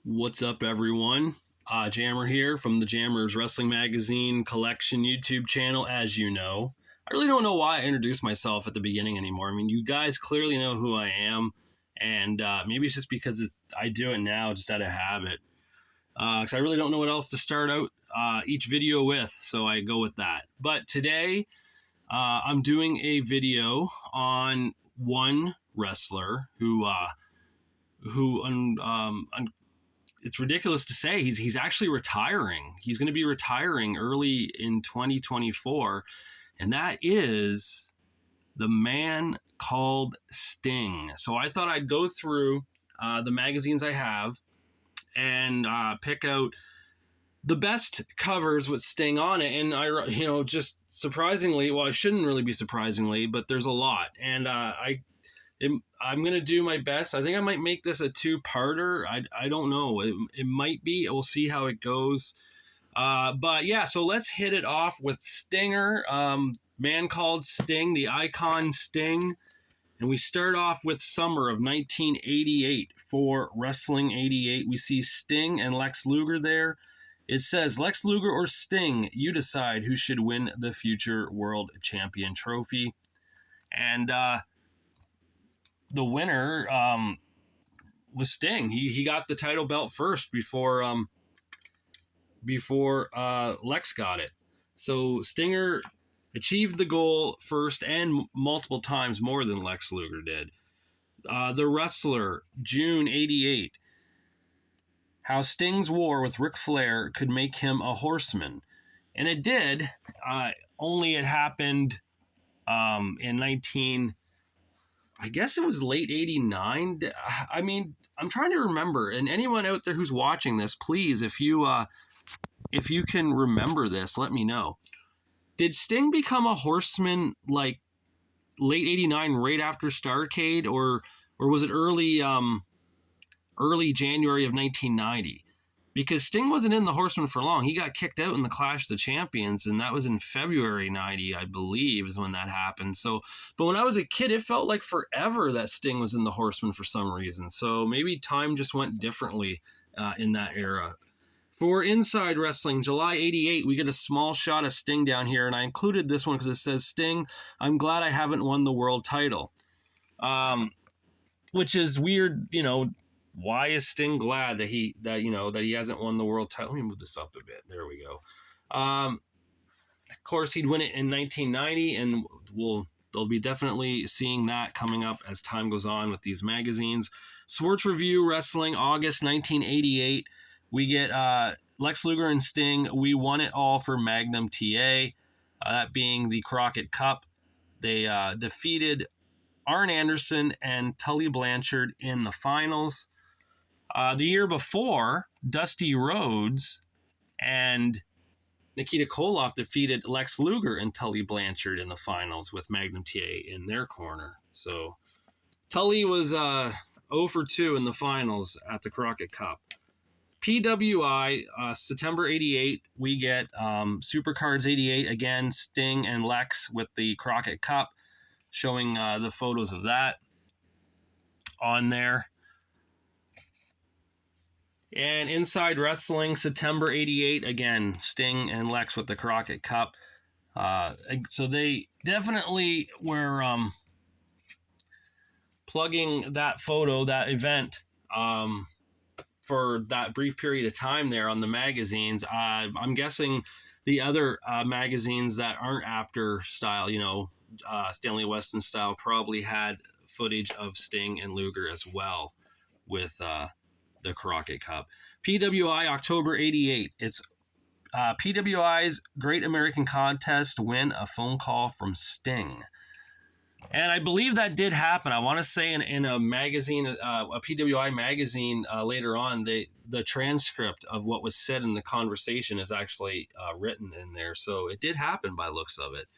What's up, everyone? Jammer here from the Jammers Wrestling Magazine Collection YouTube channel. As you know, I really don't know why I introduced myself at the beginning anymore. I mean, you guys clearly know who I am, and maybe it's just because I do it now just out of habit. Because I really don't know what else to start out each video with, so I go with that. But today, I'm doing a video on one wrestler who it's ridiculous to say he's actually retiring. He's going to be retiring early in 2024, and that is the man called Sting. So I thought I'd go through the magazines I have and pick out the best covers with Sting on it. And just surprisingly, well, it shouldn't really be surprisingly, but there's a lot, and I'm going to do my best. I think I might make this a two-parter. I don't know. It might be. We'll see how it goes. But yeah, so let's hit it off with Stinger. Man called Sting, the icon Sting. And we start off with summer of 1988 for Wrestling 88. We see Sting and Lex Luger there. It says, Lex Luger or Sting, you decide who should win the future world champion trophy. And the winner was Sting. He got the title belt first before Lex got it. So Stinger achieved the goal first and multiple times more than Lex Luger did. The Wrestler, June 88. How Sting's war with Ric Flair could make him a horseman. And it did, only it happened in I guess it was late 89. I mean, I'm trying to remember. And anyone out there who's watching this, please, if you can remember this, let me know. Did Sting become a horseman like late 89, right after Starrcade, or was it early January of 1990? Because Sting wasn't in the Horseman for long. He got kicked out in the Clash of the Champions, and that was in February 90, I believe, is when that happened. So, but when I was a kid, it felt like forever that Sting was in the Horseman for some reason. So maybe time just went differently in that era. For Inside Wrestling, July 88, we get a small shot of Sting down here, and I included this one because it says, Sting, I'm glad I haven't won the world title. Which is weird, why is Sting glad that he hasn't won the world title? Let me move this up a bit. There we go. Of course, he'd win it in 1990, and they'll be definitely seeing that coming up as time goes on with these magazines. Sports Review Wrestling, August 1988. We get Lex Luger and Sting. We won it all for Magnum TA, that being the Crockett Cup. They defeated Arn Anderson and Tully Blanchard in the finals. The year before, Dusty Rhodes and Nikita Koloff defeated Lex Luger and Tully Blanchard in the finals with Magnum TA in their corner. So Tully was 0 for 2 in the finals at the Crockett Cup. PWI, September 88, we get Supercards 88, again, Sting and Lex with the Crockett Cup, showing the photos of that on there. And Inside Wrestling, September 88, again, Sting and Lex with the Crockett Cup. So they definitely were plugging that photo, that event, for that brief period of time there on the magazines. I'm guessing the other magazines that aren't Apter style, Stanley Weston style, probably had footage of Sting and Luger as well with the Crockett Cup. PWI, October 88. It's PWI's Great American Contest win, a phone call from Sting. And I believe that did happen. I want to say in a magazine, a PWI magazine later on, the transcript of what was said in the conversation is actually written in there. So it did happen by looks of it.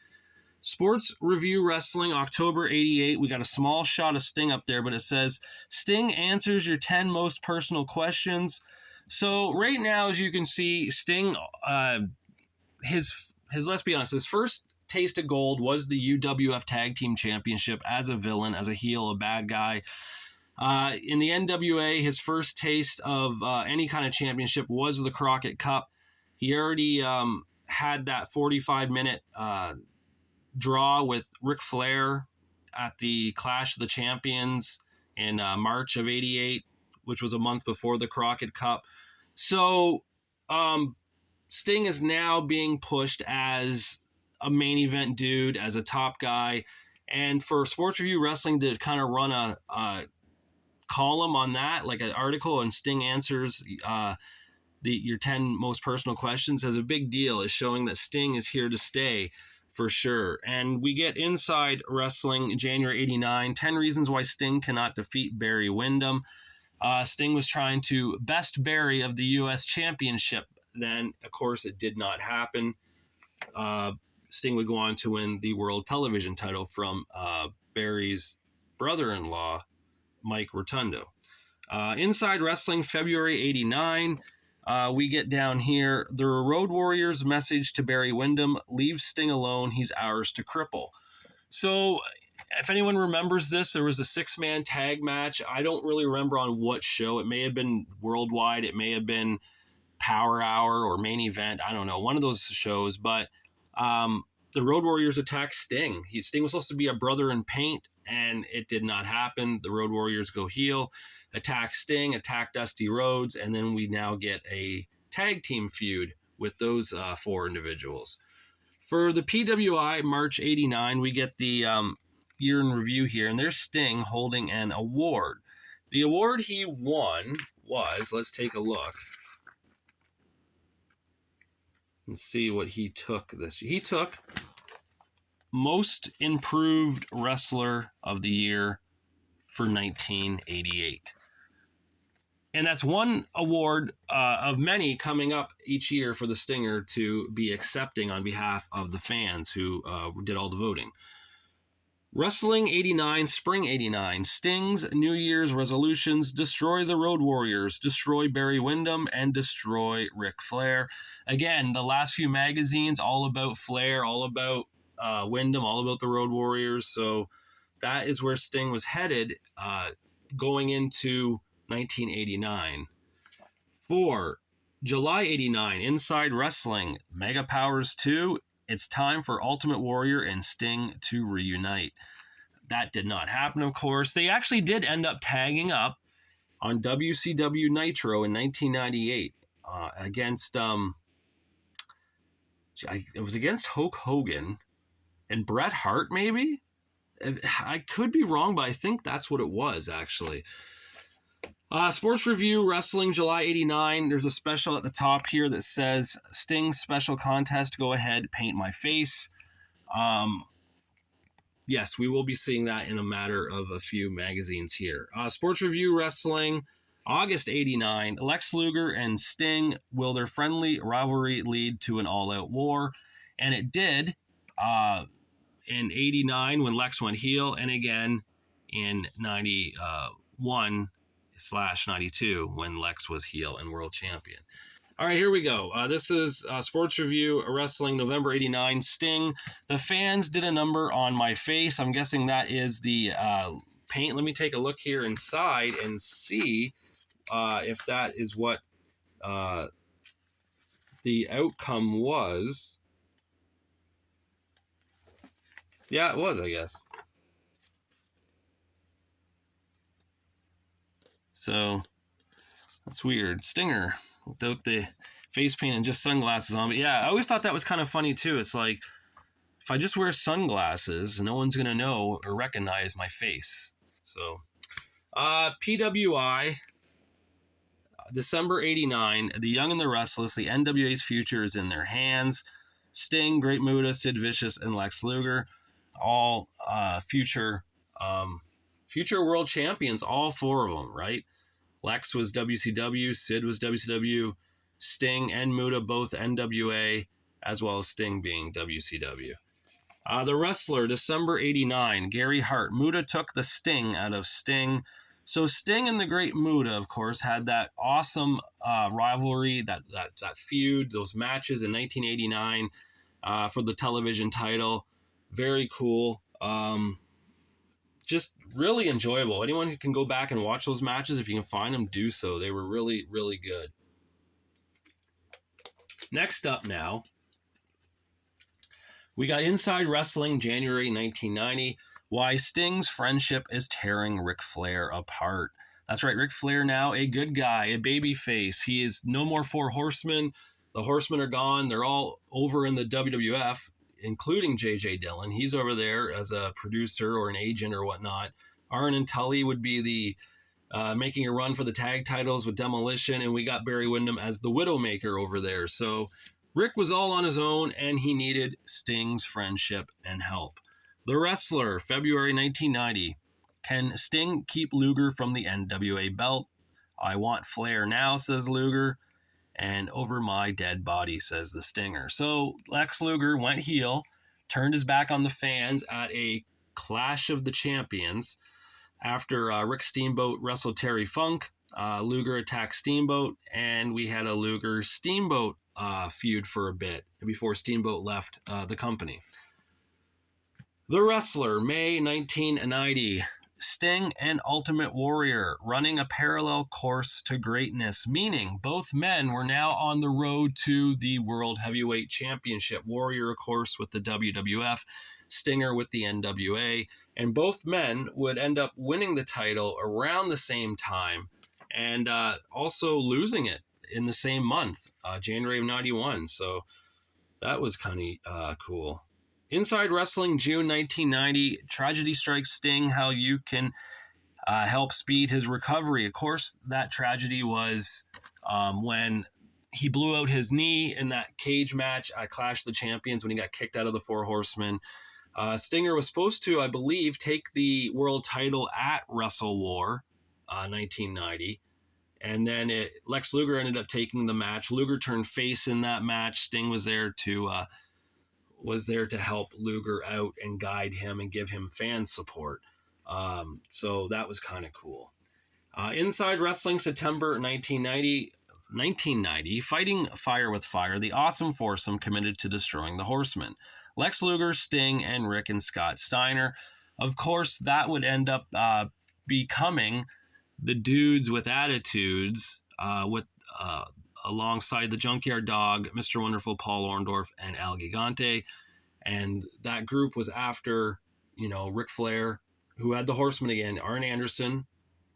Sports Review Wrestling, October 88. We got a small shot of Sting up there, but it says, Sting answers your 10 most personal questions. So right now, as you can see, Sting, let's be honest, his first taste of gold was the UWF Tag Team Championship as a villain, as a heel, a bad guy. In the NWA, his first taste of any kind of championship was the Crockett Cup. He already had that 45-minute draw with Ric Flair at the Clash of the Champions in March of '88, which was a month before the Crockett Cup. So Sting is now being pushed as a main event dude, as a top guy. And for Sports Review Wrestling to kind of run a column on that, like an article, and Sting answers your 10 most personal questions, as a big deal, is showing that Sting is here to stay for sure. And we get Inside Wrestling, January '89, 10 reasons why Sting cannot defeat Barry Windham. Sting was trying to best Barry of the U.S. Championship. Then, of course, it did not happen. Sting would go on to win the World Television title from Barry's brother-in-law, Mike Rotundo. Inside Wrestling, February '89. We get down here. The Road Warriors' message to Barry Windham: leave Sting alone, he's ours to cripple. So if anyone remembers this, there was a 6-man tag match. I don't really remember on what show. It may have been Worldwide. It may have been Power Hour or Main Event. I don't know. One of those shows. But the Road Warriors attacked Sting. Sting was supposed to be a brother in paint, and it did not happen. The Road Warriors go heel, attack Sting, attack Dusty Rhodes, and then we now get a tag team feud with those 4 individuals. For the PWI, March '89, we get the year in review here, and there's Sting holding an award. The award he won was, let's take a look and see what he took this year. He took Most Improved Wrestler of the Year for 1988. And that's one award of many coming up each year for the Stinger to be accepting on behalf of the fans who did all the voting. Wrestling '89, Spring '89, Sting's New Year's resolutions: destroy the Road Warriors, destroy Barry Windham, and destroy Ric Flair. Again, the last few magazines, all about Flair, all about Windham, all about the Road Warriors. So that is where Sting was headed going into 1989. For July '89, Inside Wrestling, Mega Powers 2, it's time for Ultimate Warrior and Sting to reunite. That did not happen, of course. They actually did end up tagging up on WCW Nitro in 1998 against, it was against Hulk Hogan and Bret Hart, maybe? I could be wrong, but I think that's what it was, actually. Sports Review Wrestling, July '89. There's a special at the top here that says Sting's special contest. Go ahead, paint my face. Yes, we will be seeing that in a matter of a few magazines here. Sports Review Wrestling, August '89. Lex Luger and Sting, will their friendly rivalry lead to an all-out war? And it did in '89 when Lex went heel, and again in '91/92 when Lex was heel and world champion. All right, here we go. This is Sports Review Wrestling, November '89. Sting, the fans did a number on my face. I'm guessing that is the paint. Let me take a look here inside and see if that is what the outcome was. Yeah, it was, I guess. So that's weird. Stinger without the face paint and just sunglasses on. But yeah, I always thought that was kind of funny too. It's like, if I just wear sunglasses, no one's going to know or recognize my face. So PWI, December '89, The Young and the Restless, the NWA's future is in their hands. Sting, Great Muta, Sid Vicious, and Lex Luger, all future world champions, all 4 of them, right? Lex was WCW, Sid was WCW, Sting and Muta both NWA, as well as Sting being WCW. The Wrestler, December '89, Gary Hart. Muta took the sting out of Sting. So Sting and the Great Muta, of course, had that awesome rivalry, that feud, those matches in 1989 for the television title. Very cool. just really enjoyable. Anyone who can go back and watch those matches, if you can find them, do so. They were really, really good. Next up now, we got Inside Wrestling, January 1990. Why Sting's friendship is tearing Ric Flair apart. That's right, Ric Flair now a good guy, a baby face. He is no more Four Horsemen. The Horsemen are gone. They're all over in the WWF, including J.J. Dillon. He's over there as a producer or an agent or whatnot. Arn and Tully would be the making a run for the tag titles with Demolition, and we got Barry Windham as the Widowmaker over there. So Rick was all on his own, and he needed Sting's friendship and help. The Wrestler, February 1990. Can Sting keep Luger from the NWA belt? I want Flair now, says Luger. And over my dead body, says the Stinger. So Lex Luger went heel, turned his back on the fans at a Clash of the Champions. After Rick Steamboat wrestled Terry Funk, Luger attacked Steamboat, and we had a Luger-Steamboat feud for a bit before Steamboat left the company. The Wrestler, May 1990. Sting and Ultimate Warrior running a parallel course to greatness, meaning both men were now on the road to the World Heavyweight Championship. Warrior, of course, with the WWF, Stinger with the NWA, and both men would end up winning the title around the same time and also losing it in the same month, January of 91. So that was kind of cool. Inside Wrestling, June 1990, tragedy strikes Sting, how you can help speed his recovery. Of course, that tragedy was when he blew out his knee in that cage match at Clash of the Champions when he got kicked out of the Four Horsemen. Stinger was supposed to, I believe, take the world title at Wrestle War 1990. And then Lex Luger ended up taking the match. Luger turned face in that match. Sting was there to help Luger out and guide him and give him fan support. So that was kind of cool. Inside Wrestling, September 1990, fighting fire with fire, the Awesome Foursome committed to destroying the Horsemen. Lex Luger, Sting, and Rick and Scott Steiner. Of course, that would end up becoming the Dudes with Attitudes alongside the Junkyard Dog, Mr. Wonderful, Paul Orndorff, and Al Gigante. And that group was after, Ric Flair, who had the Horsemen again, Arn Anderson,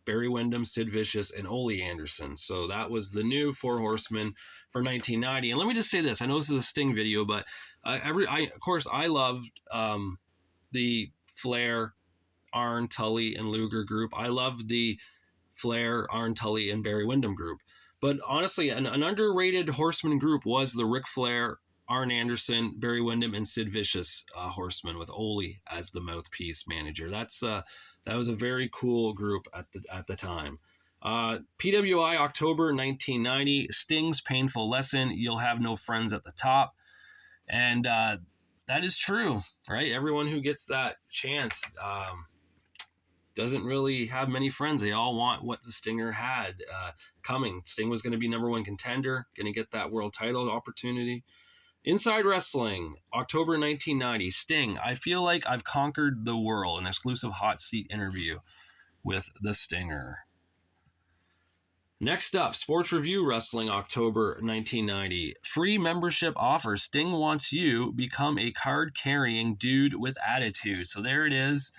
Barry Windham, Sid Vicious, and Ole Anderson. So that was the new Four Horsemen for 1990. And let me just say this. I know this is a Sting video, but I loved the Flair, Arn, Tully, and Luger group. I loved the Flair, Arn, Tully, and Barry Windham group. But honestly, an underrated Horseman group was the Ric Flair, Arn Anderson, Barry Windham, and Sid Vicious Horsemen with Ole as the mouthpiece manager. That was a very cool group at the time. PWI, October 1990, Sting's painful lesson, you'll have no friends at the top. And that is true, right? Everyone who gets that chance doesn't really have many friends. They all want what the Stinger had coming. Sting was going to be number one contender, going to get that world title opportunity. Inside Wrestling, October 1990, Sting, I feel like I've conquered the world, an exclusive hot seat interview with the Stinger. Next up, Sports Review Wrestling, October 1990. Free membership offer. Sting wants you become a card-carrying dude with attitude. So there it is.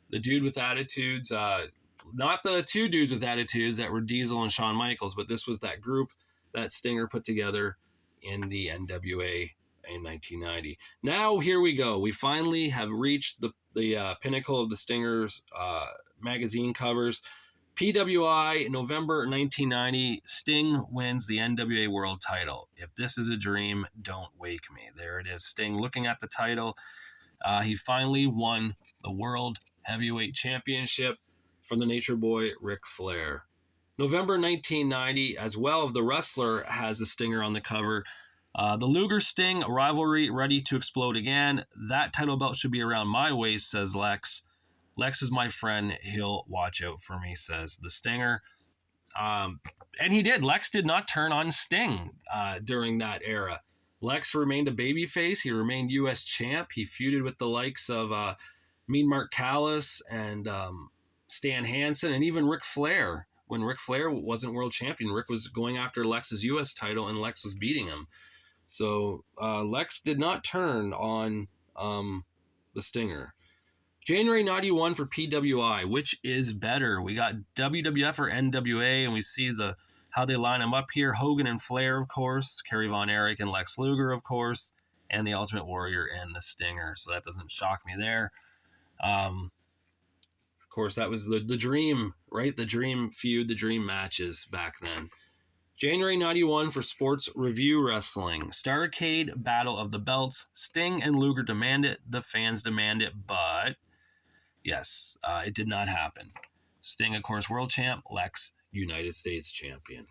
The dude with attitudes, not the two dudes with attitudes that were Diesel and Shawn Michaels, but this was that group that Stinger put together in the NWA in 1990. Now, here we go. We finally have reached the pinnacle of the Stinger's magazine covers. PWI, November 1990, Sting wins the NWA World title. If this is a dream, don't wake me. There it is, Sting looking at the title. He finally won the World Heavyweight Championship from the Nature Boy, Ric Flair. November 1990, as well, The Wrestler has the Stinger on the cover. The Luger-Sting rivalry ready to explode again. That title belt should be around my waist, says Lex. Lex is my friend. He'll watch out for me, says the Stinger. And he did. Lex did not turn on Sting during that era. Lex remained a babyface. He remained U.S. champ. He feuded with the likes of Mean Mark Callis and Stan Hansen, and even Ric Flair. When Ric Flair wasn't world champion, Rick was going after Lex's U.S. title, and Lex was beating him. So Lex did not turn on the Stinger. January 91 for PWI, which is better? We got WWF or NWA, and we see how they line them up here. Hogan and Flair, of course. Kerry Von Erich and Lex Luger, of course. And the Ultimate Warrior and the Stinger. So that doesn't shock me there. Of course, that was the dream, right? The dream feud, the dream matches back then. January 91 for Sports Review Wrestling. Starrcade Battle of the Belts. Sting and Luger demand it. The fans demand it, but yes, it did not happen. Sting, of course, world champ. Lex, United States champion.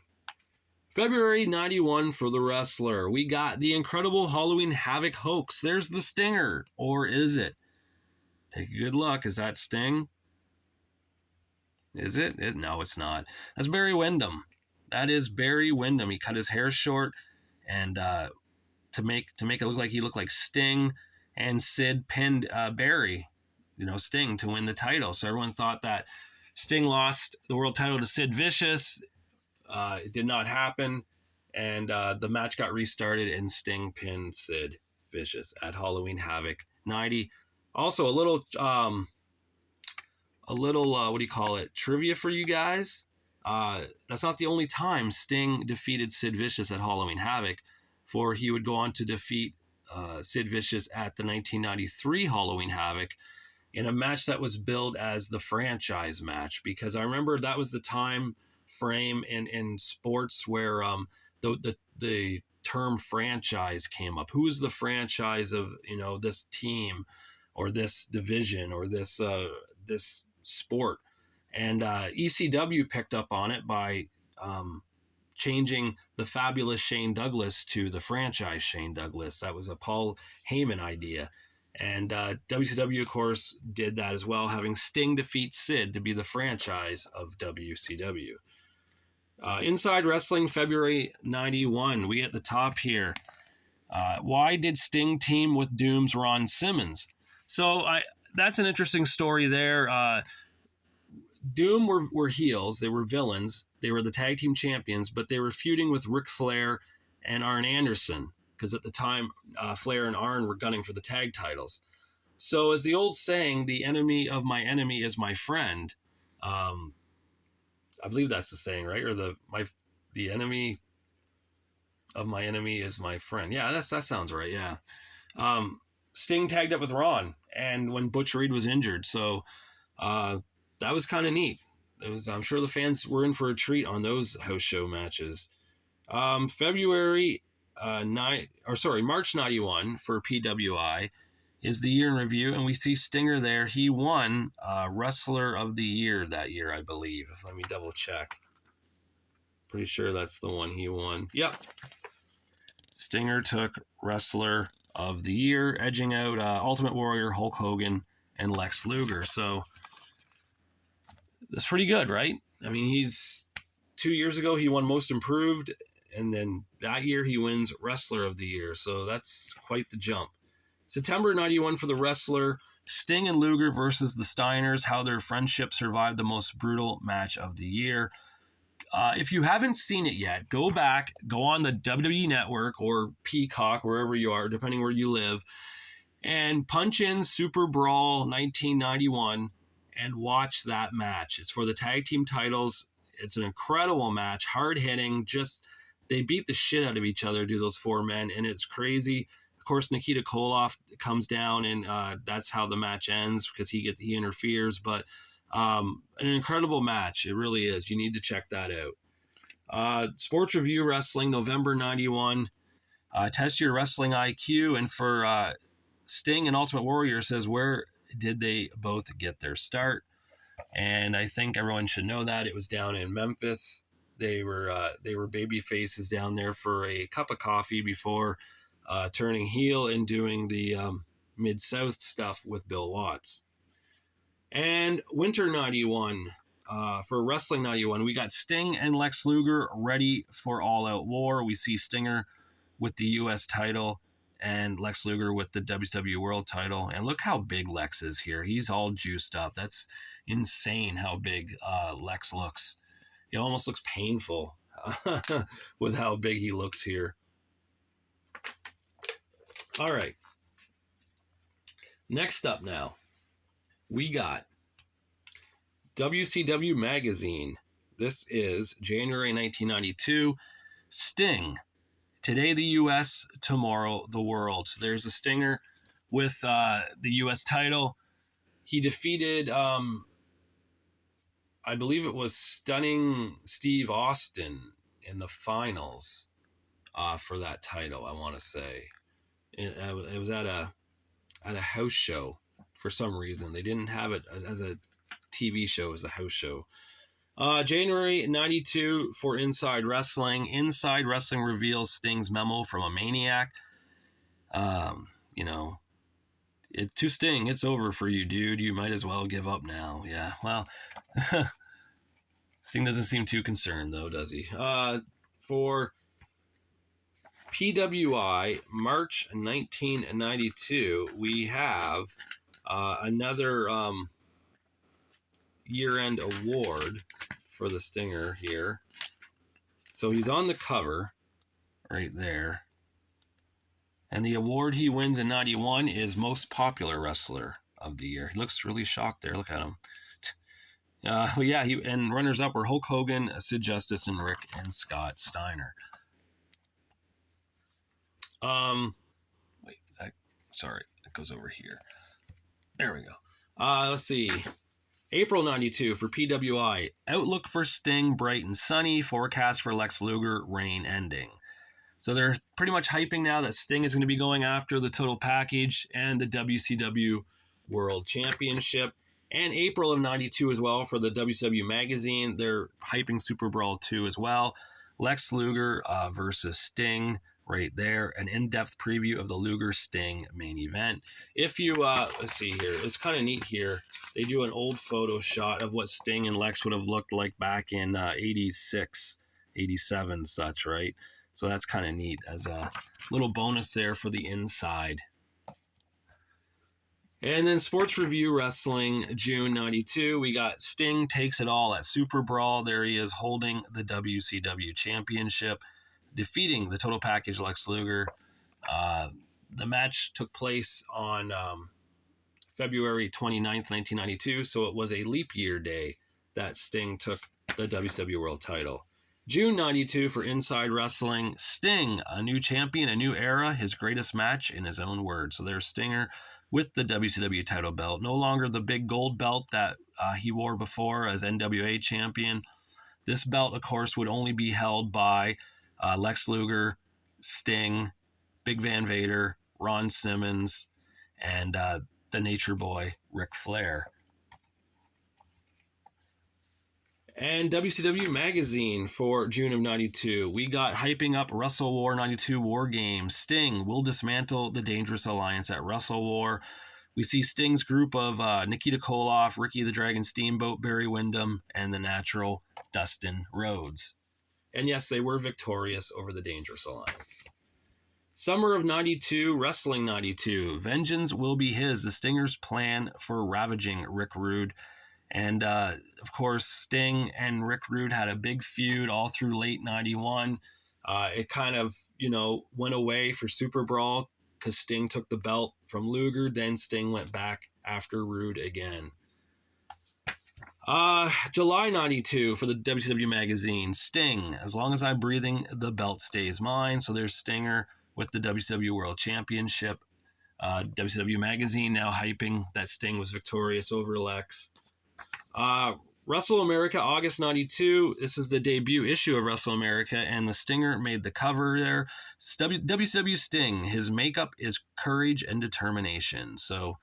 February 91 for The Wrestler. We got the incredible Halloween Havoc hoax. There's the Stinger. Or is it? Take a good look. Is that Sting? Is it? No, it's not. That's Barry Windham. That is Barry Windham. He cut his hair short, and to make it look like he looked like Sting, and Sid pinned Barry, Sting, to win the title. So everyone thought that Sting lost the world title to Sid Vicious. It did not happen, and the match got restarted, and Sting pinned Sid Vicious at Halloween Havoc 90. Also, a little what do you call it? Trivia for you guys. That's not the only time Sting defeated Sid Vicious at Halloween Havoc, for he would go on to defeat Sid Vicious at the 1993 Halloween Havoc in a match that was billed as the franchise match, because I remember that was the time frame in sports where the term franchise came up. Who is the franchise of this team or this division or this sport? And ECW picked up on it by changing the fabulous Shane Douglas to the franchise Shane Douglas. That was a Paul Heyman idea. And WCW, of course, did that as well, having Sting defeat Sid to be the franchise of WCW. Inside Wrestling, February 91. We at the top here. Why did Sting team with Doom's Ron Simmons? So that's an interesting story there. Doom were heels. They were villains. They were the tag team champions, but they were feuding with Ric Flair and Arn Anderson, because at the time, Flair and Arn were gunning for the tag titles. So as the old saying, the enemy of my enemy is my friend. I believe that's the saying, right? Or the enemy of my enemy is my friend. Yeah, that sounds right. Yeah. Sting tagged up with Ron, and when Butch Reed was injured. So that was kind of neat. I'm sure the fans were in for a treat on those house show matches. March 91 for PWI is the year in review, and we see Stinger there. He won Wrestler of the Year that year, I believe. Let me double check. Pretty sure that's the one he won. Yep. Stinger took Wrestler of the Year, edging out Ultimate Warrior, Hulk Hogan, and Lex Luger. So that's pretty good, right? I mean, 2 years ago, he won Most Improved, and then that year he wins Wrestler of the Year. So that's quite the jump. September 91 for The Wrestler, Sting and Luger versus the Steiners, how their friendship survived the most brutal match of the year. If you haven't seen it yet, go back, go on the WWE Network or Peacock, wherever you are, depending where you live, and punch in Super Brawl 1991 and watch that match. It's for the tag team titles. It's an incredible match, hard-hitting, they beat the shit out of each other, do those four men, and it's crazy. Of course, Nikita Koloff comes down, and that's how the match ends, because he interferes. But an incredible match. It really is. You need to check that out. Sports Review Wrestling, November 91. Test your wrestling IQ. And for Sting and Ultimate Warrior says, where did they both get their start? And I think everyone should know that. It was down in Memphis. They were baby faces down there for a cup of coffee before turning heel and doing the Mid-South stuff with Bill Watts. And Winter 91, for Wrestling 91, we got Sting and Lex Luger ready for All Out War. We see Stinger with the U.S. title, and Lex Luger with the WCW World title. And look how big Lex is here. He's all juiced up. That's insane how big Lex looks. He almost looks painful with how big he looks here. All right. Next up now, we got WCW Magazine. This is January 1992. Sting. Today the U.S., tomorrow the world. So there's a stinger with the U.S. title. He defeated, I believe it was Stunning Steve Austin in the finals for that title, I want to say. It was at a house show for some reason. They didn't have it as a TV show, as a house show. January 92 for Inside Wrestling. Inside Wrestling reveals Sting's memo from a maniac. To Sting, it's over for you, dude. You might as well give up now. Yeah, well, Sting doesn't seem too concerned, though, does he? For PWI, March 1992, we have another year-end award for the Stinger here. So he's on the cover right there. And the award he wins in 91 is Most Popular Wrestler of the Year. He looks really shocked there. Look at him. And runners-up were Hulk Hogan, Sid Justice, and Rick and Scott Steiner. That goes over here. There we go. Let's see. April 92 for PWI. Outlook for Sting, bright and sunny. Forecast for Lex Luger, rain ending. So they're pretty much hyping now that Sting is going to be going after the total package and the WCW World Championship. And April of 92 as well for the WCW Magazine. They're hyping Super Brawl 2 as well. Lex Luger versus Sting right there. An in-depth preview of the Luger-Sting main event. If you, let's see here. It's kind of neat here. They do an old photo shot of what Sting and Lex would have looked like back in 86, 87, such, right? So that's kind of neat as a little bonus there for the inside. And then Sports Review Wrestling, June 92. We got Sting takes it all at Super Brawl. There he is holding the WCW Championship, defeating the total package Lex Luger. The match took place on February 29th, 1992, so it was a leap year day that Sting took the WCW World title. June 92 for Inside Wrestling. Sting, a new champion, a new era, his greatest match in his own words. So there's Stinger with the WCW title belt. No longer the big gold belt that he wore before as NWA champion. This belt, of course, would only be held by Lex Luger, Sting, Big Van Vader, Ron Simmons, and the Nature Boy, Ric Flair. And WCW Magazine for June of 92. We got hyping up Wrestle War 92 War Games. Sting will dismantle the Dangerous Alliance at Wrestle War. We see Sting's group of Nikita Koloff, Ricky the Dragon Steamboat, Barry Windham, and the Natural, Dustin Rhodes. And yes, they were victorious over the Dangerous Alliance. Summer of 92, Wrestling 92. Vengeance will be his. The Stinger's plan for ravaging Rick Rude. And, of course, Sting and Rick Rude had a big feud all through late 91. It kind of, went away for Super Brawl because Sting took the belt from Luger. Then Sting went back after Rude again. July 92 for the WCW Magazine. Sting, as long as I'm breathing, the belt stays mine. So there's Stinger with the WCW World Championship. WCW Magazine now hyping that Sting was victorious over Lex. Wrestle America, August 92. This is the debut issue of Wrestle America, and the Stinger made the cover there. WCW Sting, his makeup is courage and determination. So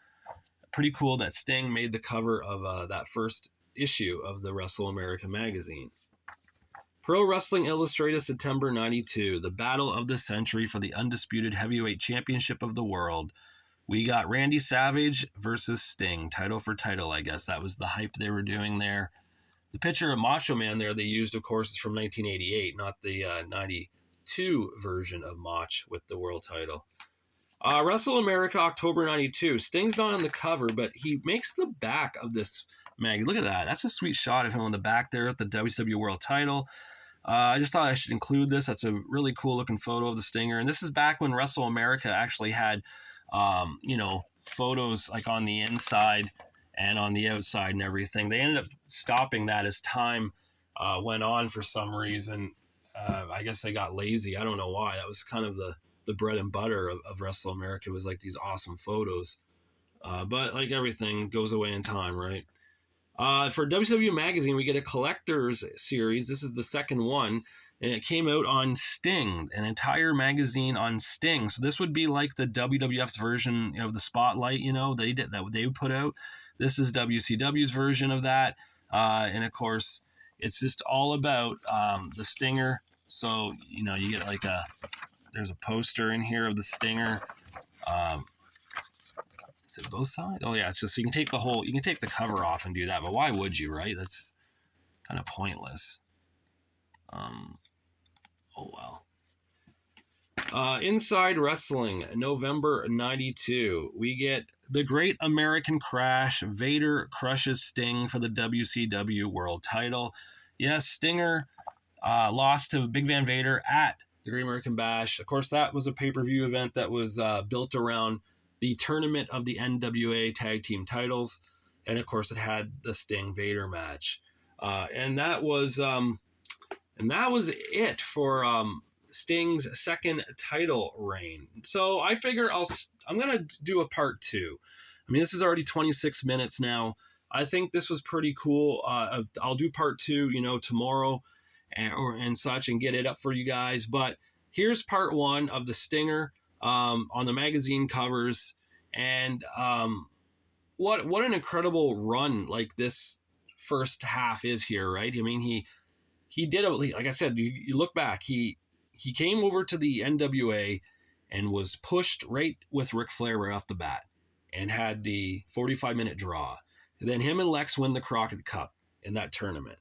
pretty cool that Sting made the cover of that first issue of the Wrestle America magazine. Pro Wrestling Illustrated, September 92. The battle of the century for the undisputed heavyweight championship of the world. We got Randy Savage versus Sting, title for title, I guess. That was the hype they were doing there. The picture of Macho Man there they used, of course, is from 1988, not the 92 version of Mach with the world title. Wrestle America, October 92. Sting's not on the cover, but he makes the back of this mag. Look at that. That's a sweet shot of him on the back there at the WCW World title. I just thought I should include this. That's a really cool looking photo of the Stinger. And this is back when Wrestle America actually had, photos like on the inside and on the outside and everything. They ended up stopping that as time went on for some reason. I guess they got lazy. I don't know why. That was kind of the bread and butter of Wrestle America, was like these awesome photos. But like everything goes away in time, right? For WCW Magazine, we get a collector's series. This is the second one, and it came out on Sting, an entire magazine on Sting. So this would be like the WWF's version of the Spotlight. They did that. They would put out. This is WCW's version of that, and of course, it's just all about the Stinger. So you get like there's a poster in here of the Stinger. Is it both sides? Oh yeah, it's just so you can take the cover off and do that. But why would you, right? That's kind of pointless. Oh well. Inside Wrestling, November 92. We get the Great American Crash. Vader crushes Sting for the WCW World title. Yes, Stinger lost to Big Van Vader at the Great American Bash. Of course, that was a pay-per-view event that was built around the tournament of the NWA tag team titles. And of course, it had the Sting Vader match. And that was it for Sting's second title reign. So I figure I'm going to do a part 2. I mean, this is already 26 minutes now. I think this was pretty cool. I'll do part 2, tomorrow and such, and get it up for you guys. But here's part 1 of the Stinger on the magazine covers. And what an incredible run like this first half is here, right? I mean, he did, like I said, you look back, he came over to the NWA and was pushed right with Ric Flair right off the bat and had the 45-minute draw. And then him and Lex win the Crockett Cup in that tournament.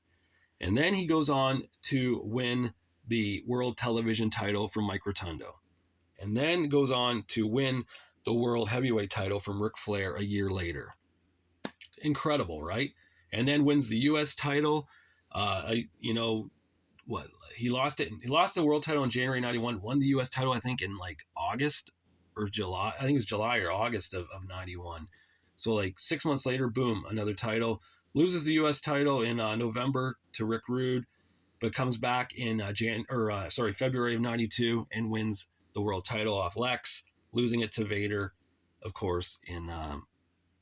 And then he goes on to win the World Television title from Mike Rotundo. And then goes on to win the World Heavyweight title from Ric Flair a year later. Incredible, right? And then wins the U.S. title. He lost it. He lost the world title in January 91, won the U.S. title, I think, in like August or July. I think it was July or August of 91. So like 6 months later, boom, another title. Loses the U.S. title in November to Rick Rude, but comes back in February of 92 and wins the world title off Lex, losing it to Vader, of course, in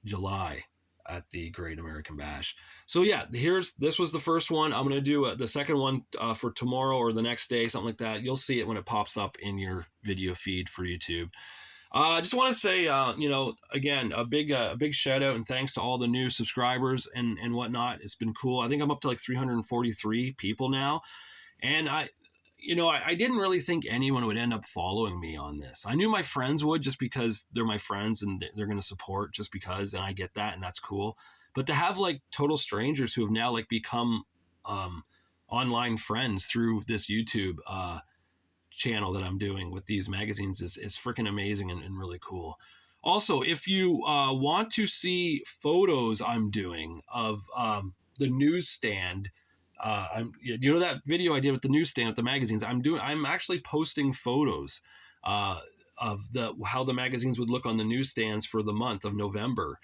July at the Great American Bash. So yeah, this was the first one. I'm going to do the second one for tomorrow or the next day, something like that. You'll see it when it pops up in your video feed for YouTube. I just want to say, again, a big shout out and thanks to all the new subscribers and whatnot. It's been cool. I think I'm up to like 343 people now. And I didn't really think anyone would end up following me on this. I knew my friends would, just because they're my friends and they're going to support just because, and I get that, and that's cool. But to have like total strangers who have now like become online friends through this YouTube channel that I'm doing with these magazines is freaking amazing and really cool. Also, if you want to see photos I'm doing of the newsstand, that video I did with the newsstand with the magazines, I'm actually posting photos of how the magazines would look on the newsstands for the month of November.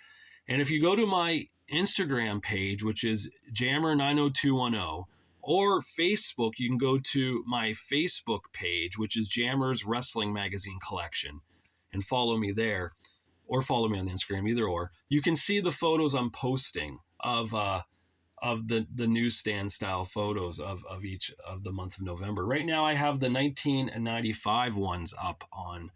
And if you go to my Instagram page, which is Jammer90210, or Facebook, you can go to my Facebook page, which is Jammer's Wrestling Magazine Collection, and follow me there, or follow me on Instagram, either or. You can see the photos I'm posting of the newsstand style photos of each of the month of November. Right now I have the 1995 ones up on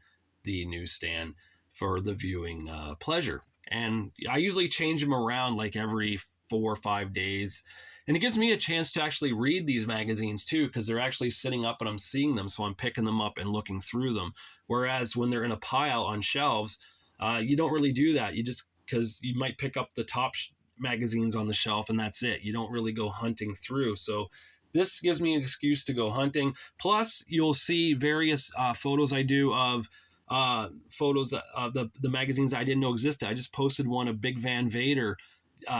the newsstand for the viewing pleasure. And I usually change them around like every 4 or 5 days. And it gives me a chance to actually read these magazines too, because they're actually sitting up and I'm seeing them. So I'm picking them up and looking through them. Whereas when they're in a pile on shelves, you don't really do that. Because you might pick up the top magazines on the shelf and that's it. You don't really go hunting through. So this gives me an excuse to go hunting. Plus, you'll see various photos I do of photos of the magazines I didn't know existed. I just posted one of Big Van Vader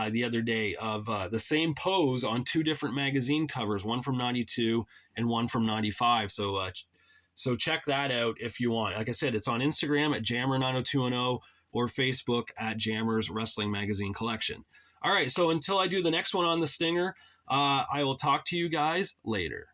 the other day of the same pose on two different magazine covers, one from '92 and one from '95. So check that out if you want. Like I said, it's on Instagram at Jammer90210 or Facebook at Jammer's Wrestling Magazine Collection. All right, so until I do the next one on the Stinger, I will talk to you guys later.